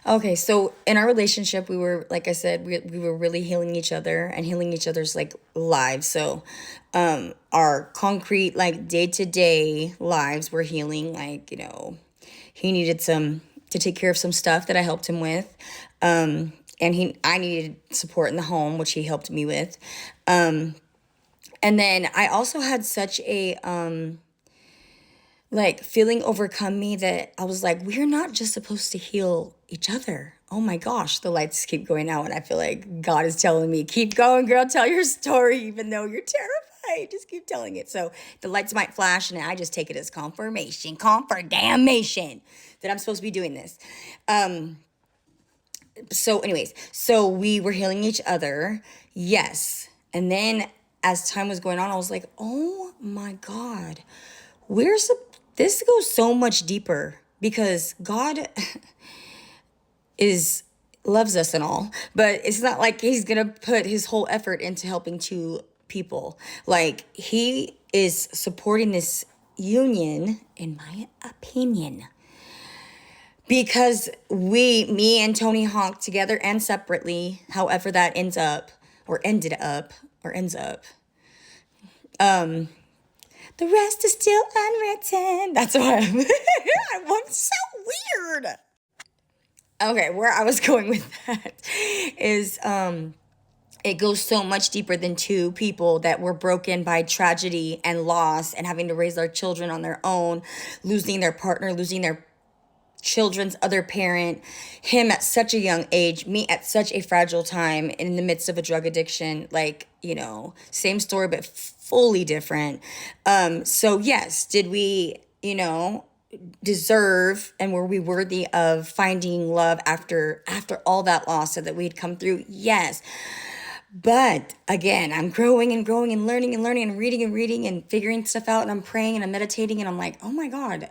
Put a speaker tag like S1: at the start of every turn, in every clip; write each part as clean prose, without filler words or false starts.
S1: Okay, so in our relationship, we were, like I said, we were really healing each other and healing each other's like lives. So, our concrete, like day to day lives were healing. Like, he needed to take care of some stuff that I helped him with. And I needed support in the home, which he helped me with. And then I also had such a, like feeling overcome me that I was like, we're not just supposed to heal each other. Oh my gosh, the lights keep going out, and I feel like God is telling me, keep going, girl, tell your story, even though you're terrified. Just keep telling it. So the lights might flash, and I just take it as confirmation that I'm supposed to be doing this. So, anyways, so we were healing each other, yes. And then as time was going on, I was like, oh my God, where's this goes so much deeper because God is loves us and all, but it's not like he's gonna put his whole effort into helping two people. Like he is supporting this union, in my opinion, because me and Tony Hawk together and separately, however that ends up. The rest is still unwritten. That's what I'm so weird. Okay, where I was going with that is it goes so much deeper than two people that were broken by tragedy and loss and having to raise their children on their own, losing their partner, losing their children's other parent, him at such a young age, me at such a fragile time in the midst of a drug addiction. Like, same story, but fully different. So yes, did we, deserve and were we worthy of finding love after all that loss so that we had come through? Yes. But again, I'm growing and growing and learning and reading and figuring stuff out, and I'm praying and I'm meditating, and I'm like, oh my God,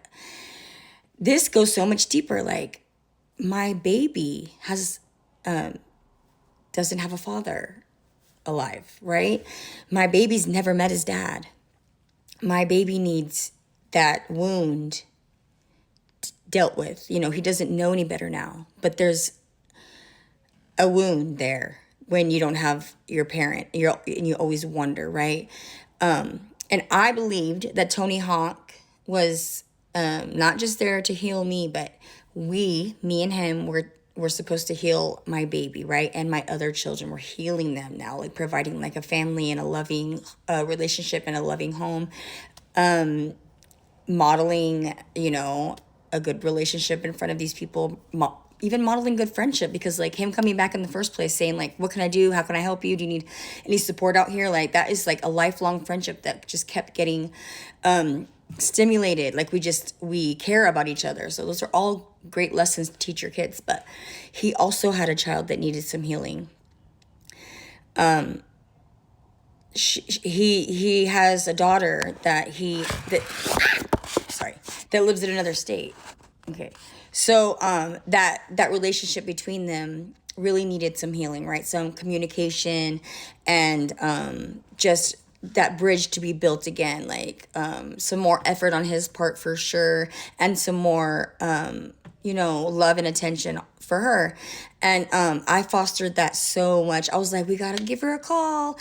S1: this goes so much deeper. Like my baby doesn't have a father alive, right? My baby's never met his dad. My baby needs that wound dealt with. He doesn't know any better now, but there's a wound there when you don't have your parent. And you always wonder, right? And I believed that Tony Hawk was not just there to heal me, but me and him were supposed to heal my baby, right? And my other children, were healing them now, like providing like a family and a loving relationship and a loving home, modeling, a good relationship in front of these people, even modeling good friendship, because like him coming back in the first place saying like, what can I do? How can I help you? Do you need any support out here? Like that is like a lifelong friendship that just kept getting stimulated. Like we care about each other. So those are all great lessons to teach your kids. But he also had a child that needed some healing. He has a daughter that lives in another state. Okay. So that relationship between them really needed some healing, right? Some communication and just that bridge to be built again, like some more effort on his part for sure, and some more love and attention for her. And I fostered that so much. I was like, we gotta give her a call.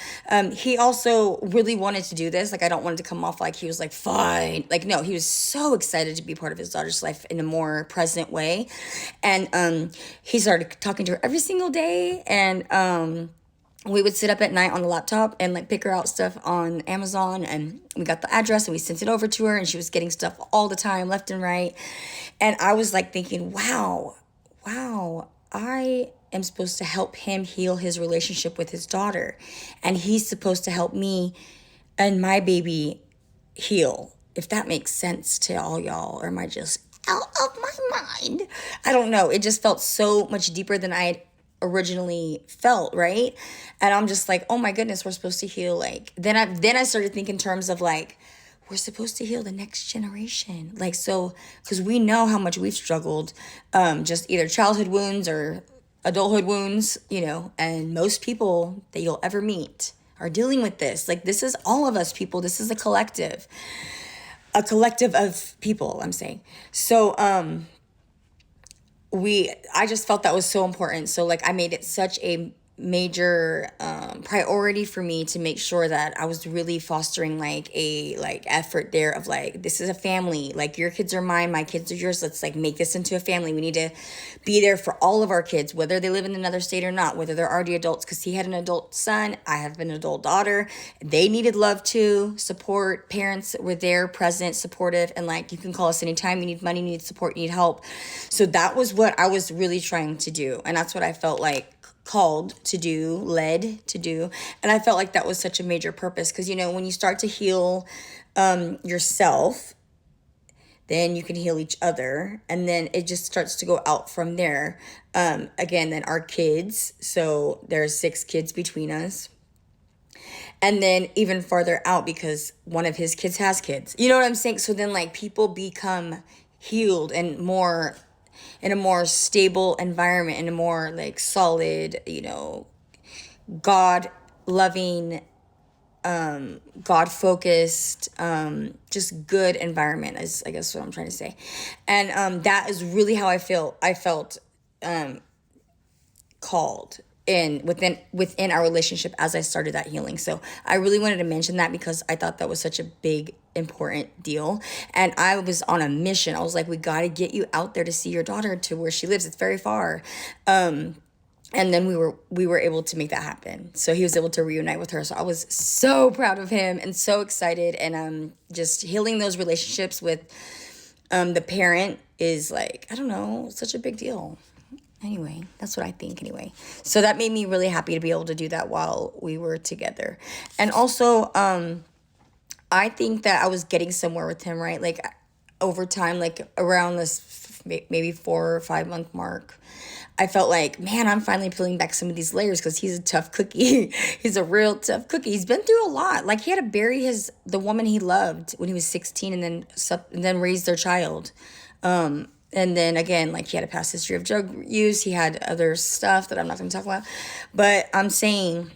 S1: He also really wanted to do this. Like, I don't want it to come off like he was like, fine. Like, no, he was so excited to be part of his daughter's life in a more present way. And he started talking to her every single day. And we would sit up at night on the laptop and like pick her out stuff on Amazon, and we got the address and we sent it over to her, and she was getting stuff all the time, left and right. And I was like thinking, wow, I am supposed to help him heal his relationship with his daughter, and he's supposed to help me and my baby heal. If that makes sense to all y'all, or am I just out of my mind? I don't know. It just felt so much deeper than I had originally felt, right? And I'm just like, oh my goodness, we're supposed to heal. Like then I started thinking in terms of like, we're supposed to heal the next generation. Like, so because we know how much we've struggled, just either childhood wounds or adulthood wounds, and most people that you'll ever meet are dealing with this. Like, this is all of us people. This is a collective of people, I'm saying. So I just felt that was so important. So like I made it such a major priority for me to make sure that I was really fostering like a like effort there of like, this is a family, like your kids are mine, my kids are yours, let's like make this into a family. We need to be there for all of our kids, whether they live in another state or not, whether they're already adults, because he had an adult son, I have an adult daughter. They needed love too, support. Parents were there, present, supportive, and like, you can call us anytime you need money, you need support, you need help. So that was what I was really trying to do, and that's what I felt like called to do, led to do. And I felt like that was such a major purpose, because when you start to heal yourself, then you can heal each other, and then it just starts to go out from there. Again, then our kids, so there's 6 kids between us, and then even farther out because one of his kids has kids, you know what I'm saying? So then like people become healed and more in a more stable environment, in a more like solid, God loving, God focused, just good environment is, I guess, what I'm trying to say. And that is really how I felt called in within our relationship as I started that healing. So I really wanted to mention that because I thought that was such a big important deal, and I was on a mission. I was like, we got to get you out there to see your daughter, to where she lives. It's very far. And then we were able to make that happen. So he was able to reunite with her. So I was so proud of him and so excited, and just healing those relationships with the parent is like, I don't know, such a big deal. Anyway, that's what I think anyway. So that made me really happy to be able to do that while we were together. And also, I think that I was getting somewhere with him, right? Like over time, like around this maybe 4 or 5 month mark, I felt like, man, I'm finally peeling back some of these layers, because he's a tough cookie. He's a real tough cookie. He's been through a lot. Like he had to bury the woman he loved when he was 16, and then raise their child. And then again, like he had a past history of drug use. He had other stuff that I'm not going to talk about. But I'm saying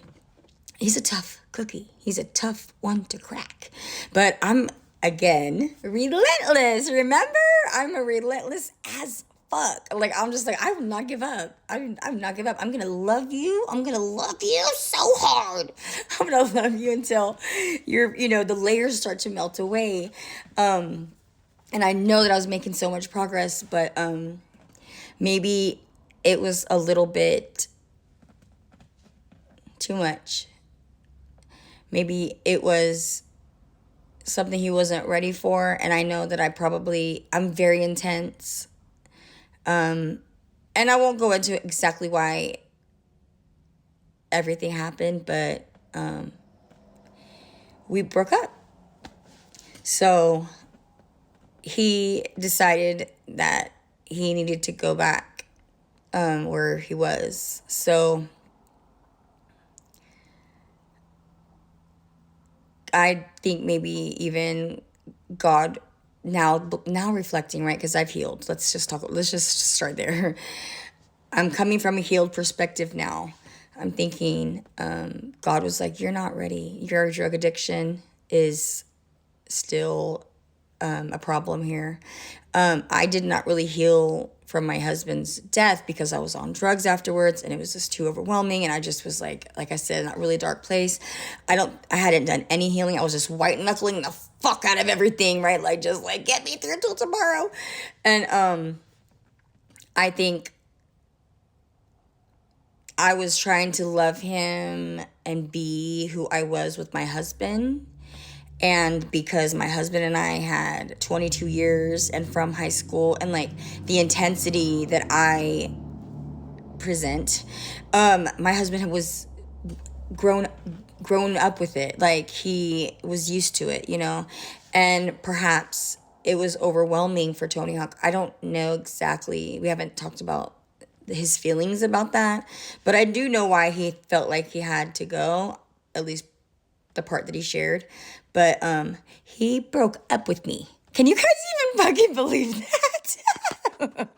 S1: he's a tough cookie. He's a tough one to crack. But I'm, again, relentless. Remember? I'm a relentless as fuck. Like, I'm just like, I will not give up. I'm not give up. I'm going to love you. I'm going to love you so hard. I'm going to love you until the layers start to melt away. And I know that I was making so much progress, but maybe it was a little bit too much. Maybe it was something he wasn't ready for, and I know that I'm very intense. And I won't go into exactly why everything happened, but we broke up. So he decided that he needed to go back where he was. So I think maybe even God, now reflecting, right? Because I've healed. Let's just start there. I'm coming from a healed perspective now. I'm thinking God was like, you're not ready. Your drug addiction is still a problem here. I did not really heal from my husband's death because I was on drugs afterwards, and it was just too overwhelming, and I just was like I said, in that really dark place. I hadn't done any healing. I was just white knuckling the fuck out of everything, right? Like, just like, get me through till tomorrow. And I think I was trying to love him and be who I was with my husband. And because my husband and I had 22 years and from high school, and like the intensity that I present, my husband was grown up with it. Like he was used to it, and perhaps it was overwhelming for Tony Hawk. I don't know exactly. We haven't talked about his feelings about that, but I do know why he felt like he had to go, at least the part that he shared. But he broke up with me. Can you guys even fucking believe that?